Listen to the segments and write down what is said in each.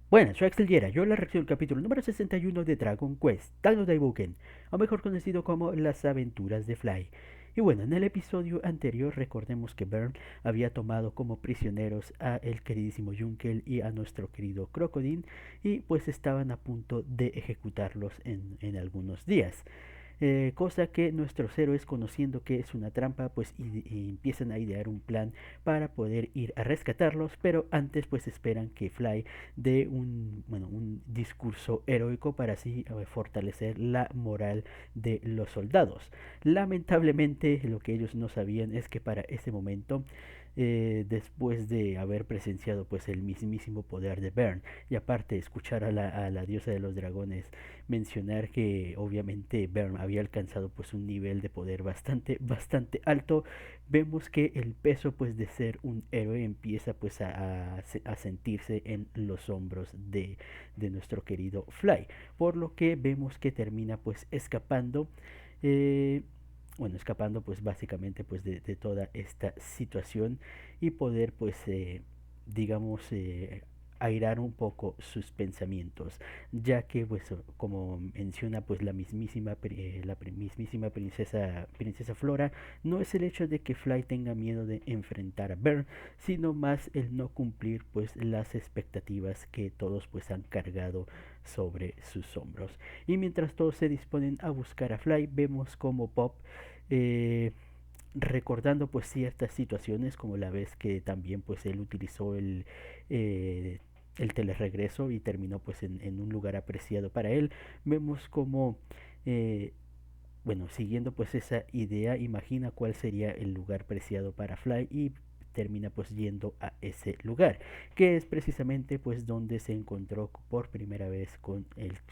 Buenas, soy Axel Yera. Yo la reacción al capítulo número 61 de Dragon Quest, Dino Daibuken, o mejor conocido como Las Aventuras de Fly. Y bueno, en el episodio anterior recordemos que Bern había tomado como prisioneros a el queridísimo Junkel y a nuestro querido Crocodile y pues estaban a punto de ejecutarlos en algunos días. Cosa que nuestros héroes, conociendo que es una trampa, pues y empiezan a idear un plan para poder ir a rescatarlos, pero antes pues esperan que Fly dé un discurso heroico para así fortalecer la moral de los soldados. Lamentablemente lo que ellos no sabían es que para ese momento, después de haber presenciado pues el mismísimo poder de Bern y aparte escuchar a la diosa de los dragones mencionar que obviamente Bern había alcanzado pues un nivel de poder bastante alto, vemos que el peso pues de ser un héroe empieza pues a sentirse en los hombros de nuestro querido Fly, por lo que vemos que termina pues escapando, eh, bueno, escapando pues básicamente pues de toda esta situación y poder pues digamos airar un poco sus pensamientos, ya que pues como menciona pues la mismísima princesa Flora, no es el hecho de que Fly tenga miedo de enfrentar a Bern, sino más el no cumplir pues las expectativas que todos pues han cargado sobre sus hombros. Y mientras todos se disponen a buscar a Fly, vemos como Pop, eh, recordando pues ciertas situaciones, como la vez que también pues él utilizó eh, el teleregreso y terminó pues en un lugar apreciado para él. Vemos como eh, bueno, siguiendo pues esa idea, imagina cuál sería el lugar preciado para Fly y termina pues yendo a ese lugar, que es precisamente pues donde se encontró por primera vez con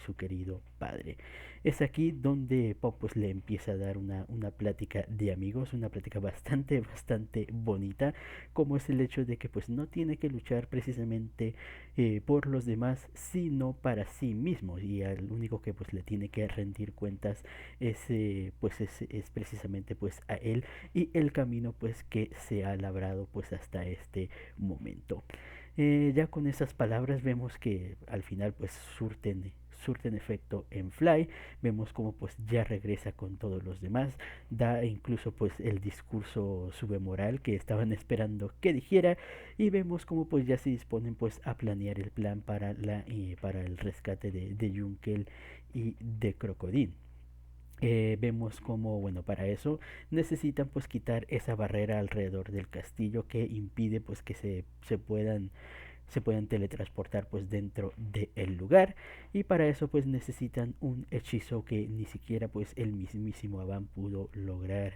su querido padre. Es aquí donde Pop pues le empieza a dar una plática de amigos, una plática bastante bonita, como es el hecho de que pues no tiene que luchar precisamente por los demás, sino para sí mismo, y al único que pues le tiene que rendir cuentas es precisamente pues a él y el camino pues que se ha labrado pues hasta este momento. Ya con esas palabras vemos que al final pues surten efecto en Fly, vemos como pues ya regresa con todos los demás, da incluso pues el discurso moral que estaban esperando que dijera y vemos como pues ya se disponen pues a planear el plan para el rescate de Junkel y de Crocodile. Vemos como, bueno, para eso necesitan pues quitar esa barrera alrededor del castillo que impide pues que se puedan teletransportar pues dentro del lugar, y para eso pues necesitan un hechizo que ni siquiera pues el mismísimo Avan pudo lograr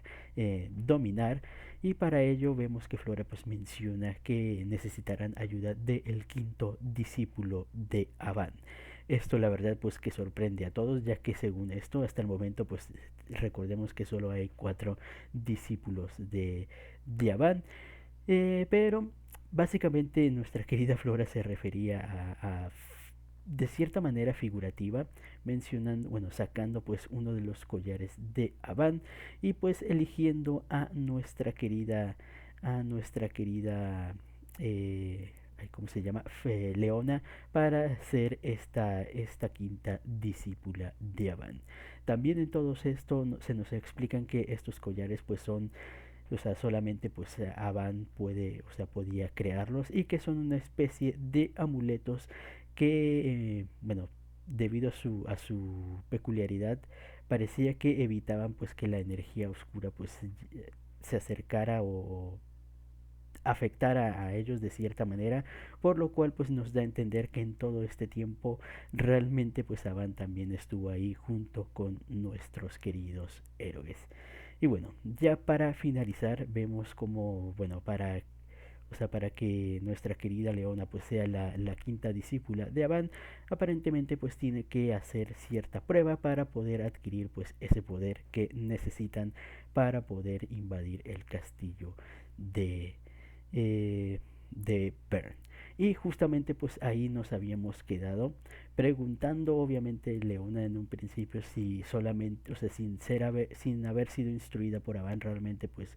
dominar, y para ello vemos que Flora pues menciona que necesitarán ayuda del quinto discípulo de Avan. Esto la verdad pues que sorprende a todos, ya que según esto hasta el momento pues recordemos que solo hay cuatro discípulos de Avan, pero básicamente nuestra querida Flora se refería de cierta manera figurativa, mencionando, bueno, sacando pues uno de los collares de Avan y pues eligiendo a nuestra querida, ¿cómo se llama? Leona, para ser esta quinta discípula de Avan. También en todo esto se nos explican que estos collares pues son, o sea, solamente pues Avan puede, o sea, podía crearlos y que son una especie de amuletos que, bueno, debido a su peculiaridad, parecía que evitaban pues que la energía oscura pues se acercara o afectara a ellos de cierta manera, por lo cual pues nos da a entender que en todo este tiempo realmente pues Avan también estuvo ahí junto con nuestros queridos héroes. Y bueno, ya para finalizar vemos como, bueno, o sea, para que nuestra querida Leona pues sea la quinta discípula de Avan, aparentemente pues tiene que hacer cierta prueba para poder adquirir pues ese poder que necesitan para poder invadir el castillo de, de Bern. Y justamente pues ahí nos habíamos quedado preguntando obviamente Leona en un principio si solamente, o sea, sin haber sido instruida por Avan, realmente pues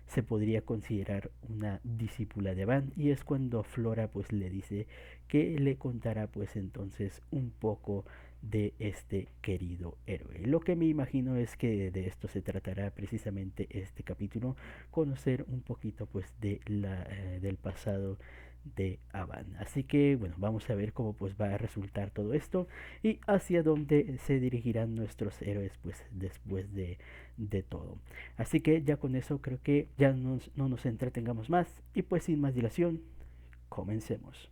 se podría considerar una discípula de Van, y es cuando Flora pues le dice que le contará pues entonces un poco de este querido héroe. Lo que me imagino es que de esto se tratará precisamente este capítulo, conocer un poquito pues del pasado de Avan. Así que bueno, vamos a ver cómo pues va a resultar todo esto y hacia dónde se dirigirán nuestros héroes pues después de todo. Así que ya con eso creo que ya no nos entretengamos más y pues sin más dilación, comencemos.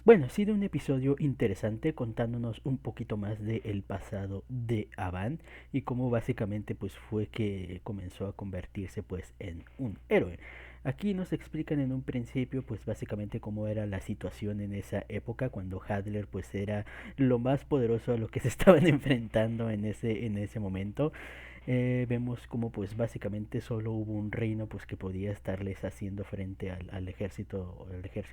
Bueno, ha sido un episodio interesante contándonos un poquito más del pasado de Avan y cómo básicamente pues fue que comenzó a convertirse pues en un héroe. Aquí nos explican en un principio pues básicamente cómo era la situación en esa época cuando Hadler pues era lo más poderoso a lo que se estaban enfrentando en ese momento. Vemos como pues básicamente solo hubo un reino pues que podía estarles haciendo frente al ejército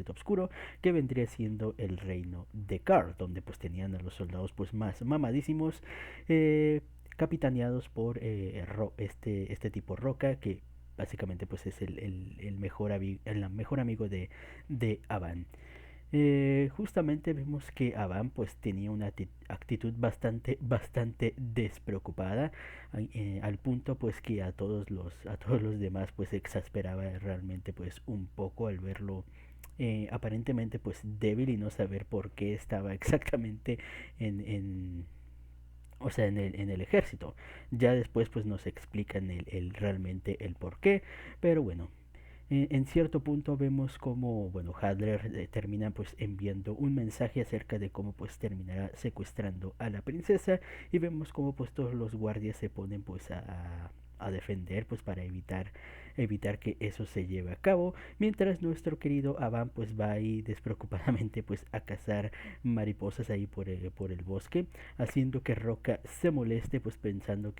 oscuro, que vendría siendo el reino de Karl, donde pues tenían a los soldados pues más mamadísimos, capitaneados por este tipo Roca, que básicamente pues es el mejor amigo de Avan. Justamente vemos que Avan pues tenía una actitud bastante despreocupada, al punto pues que a todos los demás pues exasperaba realmente pues un poco al verlo aparentemente pues débil y no saber por qué estaba exactamente en o sea, en el ejército. Ya después pues nos explican realmente el por qué, pero bueno, en cierto punto vemos como, bueno, Hadler termina pues enviando un mensaje acerca de cómo pues terminará secuestrando a la princesa, y vemos como pues todos los guardias se ponen pues a defender pues para evitar que eso se lleve a cabo, mientras nuestro querido Avan pues va ahí despreocupadamente pues a cazar mariposas ahí por el bosque, haciendo que Roca se moleste pues pensando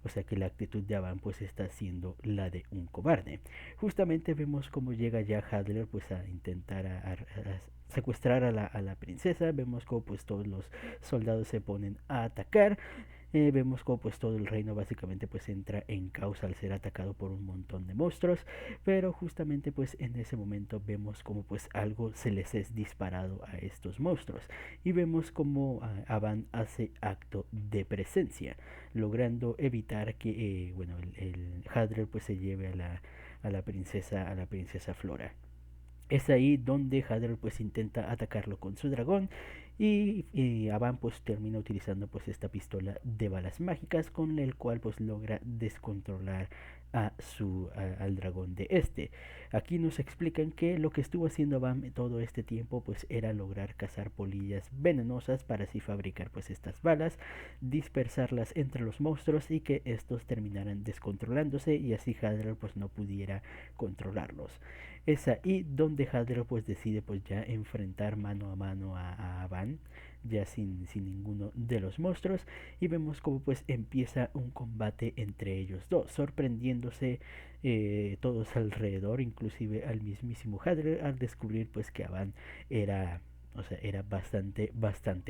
o sea que la actitud de Avan pues está siendo la de un cobarde. Justamente vemos cómo llega ya Hadler pues a intentar secuestrar a la princesa. Vemos cómo pues todos los soldados se ponen a atacar. Vemos cómo pues todo el reino básicamente pues entra en caos al ser atacado por un montón de monstruos, pero justamente pues en ese momento vemos como pues algo se les es disparado a estos monstruos, y vemos como Avan hace acto de presencia, logrando evitar que bueno el Hadler pues se lleve a la princesa Flora. Es ahí donde Hadler pues intenta atacarlo con su dragón, y Avan pues termina utilizando pues esta pistola de balas mágicas con el cual pues logra descontrolar al dragón de este. Aquí nos explican que lo que estuvo haciendo Avan todo este tiempo pues era lograr cazar polillas venenosas para así fabricar pues estas balas, dispersarlas entre los monstruos y que estos terminaran descontrolándose y así Hadler pues no pudiera controlarlos. Es ahí donde Hadler pues decide pues ya enfrentar mano a mano a Van, ya sin ninguno de los monstruos, y vemos como pues empieza un combate entre ellos dos, sorprendiéndose todos alrededor, inclusive al mismísimo Hadler, al descubrir pues que Van era, o sea, era bastante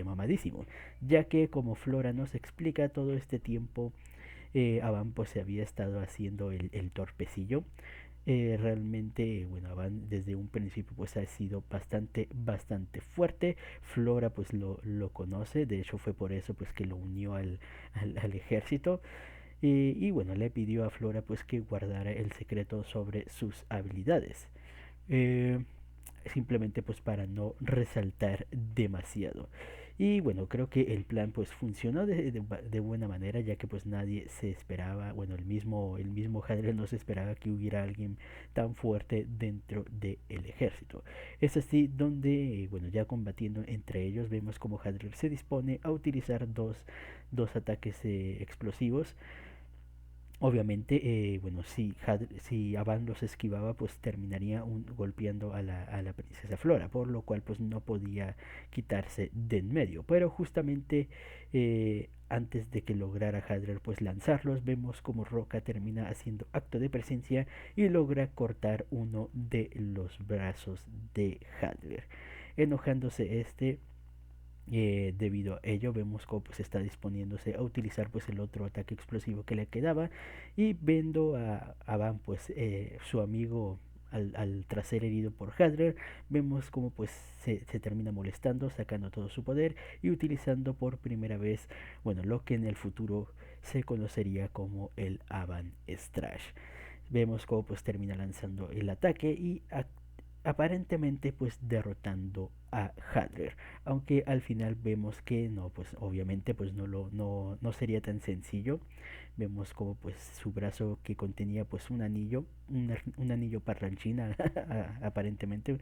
mamadísimo, ya que como Flora nos explica todo este tiempo, Avan pues se había estado haciendo el torpecillo. Realmente, bueno, Avan desde un principio pues ha sido bastante fuerte. Flora pues lo conoce, de hecho fue por eso pues que lo unió al ejército. Y bueno, le pidió a Flora pues que guardara el secreto sobre sus habilidades. Eh, Simplemente pues para no resaltar demasiado. Y bueno, creo que el plan pues funcionó de buena manera, ya que pues nadie se esperaba, bueno, el mismo Hadler no se esperaba que hubiera alguien tan fuerte dentro del ejército. Es así donde, bueno, ya combatiendo entre ellos, vemos como Hadler se dispone a utilizar dos ataques explosivos. Obviamente, bueno, si Avan los esquivaba, pues terminaría golpeando a la princesa Flora, por lo cual pues no podía quitarse de en medio. Pero justamente antes de que lograra Hadler pues lanzarlos, vemos como Roca termina haciendo acto de presencia y logra cortar uno de los brazos de Hadler. Enojándose este, Debido a ello vemos cómo pues está disponiéndose a utilizar pues el otro ataque explosivo que le quedaba, y viendo a Van pues su amigo tras ser herido por Hadler, vemos como pues se termina molestando, sacando todo su poder y utilizando por primera vez, bueno, lo que en el futuro se conocería como el Avan Strash. Vemos cómo pues termina lanzando el ataque y aparentemente pues derrotando a Hadler, aunque al final vemos que no, pues obviamente pues no sería tan sencillo. Vemos como pues su brazo, que contenía pues un anillo, un anillo parlanchín aparentemente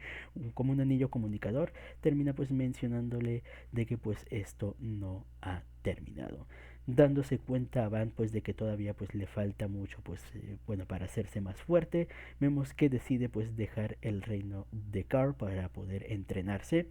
como un anillo comunicador, termina pues mencionándole de que pues esto no ha terminado, dándose cuenta Van pues de que todavía pues le falta mucho pues bueno, para hacerse más fuerte. Vemos que decide pues dejar el reino de Carl para poder entrenarse,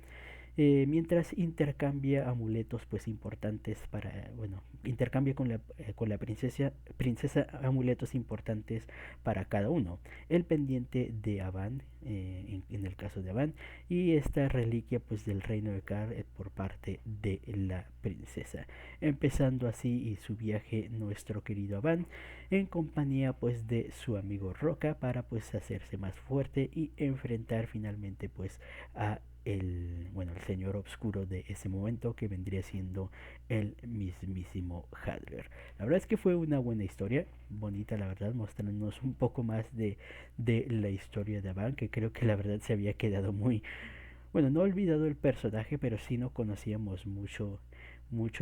mientras intercambia amuletos pues importantes para, bueno, intercambia con la princesa amuletos importantes para cada uno: el pendiente de Avan, en el caso de Avan, y esta reliquia pues del reino de Kar, por parte de la princesa, empezando así y su viaje nuestro querido Avan en compañía pues de su amigo Roca, para pues hacerse más fuerte y enfrentar finalmente pues a el señor oscuro de ese momento, que vendría siendo el mismísimo Hadler. La verdad es que fue una buena historia, bonita la verdad, mostrándonos un poco más de la historia de Avan, que creo que la verdad se había quedado muy, bueno, no he olvidado el personaje, pero sí no conocíamos mucho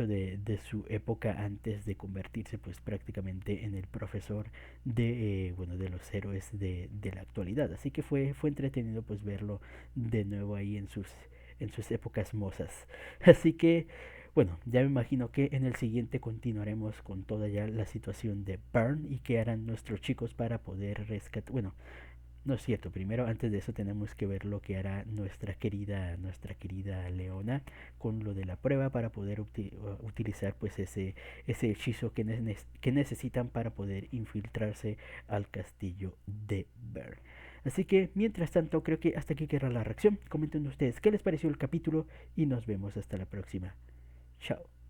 de su época antes de convertirse pues prácticamente en el profesor bueno, de los héroes de la actualidad. Así que fue entretenido pues verlo de nuevo ahí en sus épocas mozas. Así que bueno, ya me imagino que en el siguiente continuaremos con toda ya la situación de Burn y qué harán nuestros chicos para poder rescatar, bueno, no es cierto, primero antes de eso tenemos que ver lo que hará nuestra querida Leona con lo de la prueba, para poder utilizar pues ese hechizo que necesitan para poder infiltrarse al castillo de Bern. Así que mientras tanto creo que hasta aquí queda la reacción. Comenten ustedes qué les pareció el capítulo y nos vemos hasta la próxima. Chao.